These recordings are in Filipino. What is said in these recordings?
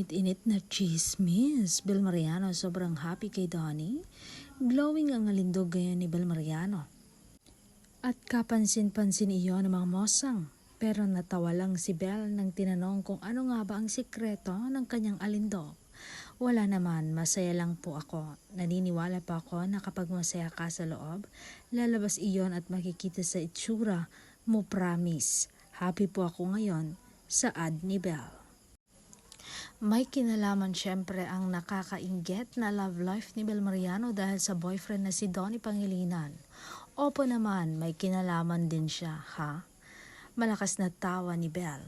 Init-init na chismis. Bel Mariano sobrang happy kay Donnie. Glowing ang alindog ngayon ni Bel Mariano. At kapansin-pansin iyon ng mga mosang. Pero natawa lang si Bel nang tinanong kung ano nga ba ang sikreto ng kanyang alindog. Wala naman, masaya lang po ako. Naniniwala pa ako na kapag masaya ka sa loob, lalabas iyon at makikita sa itsura mo, promise. Happy po ako ngayon, saad ni Bel. May kinalaman syempre ang nakakainggit na love life ni Bel Mariano dahil sa boyfriend na si Donnie Pangilinan. Opo naman, may kinalaman din siya, ha? Malakas na tawa ni Bel.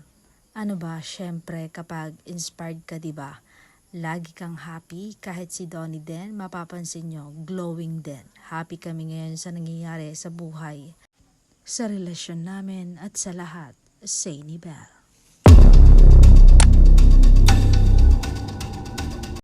Ano ba, syempre kapag inspired ka, diba? Lagi kang happy, kahit si Donnie din, mapapansin nyo, glowing din. Happy kami ngayon sa nangyayari sa buhay, sa relasyon namin at sa lahat, say ni Bel.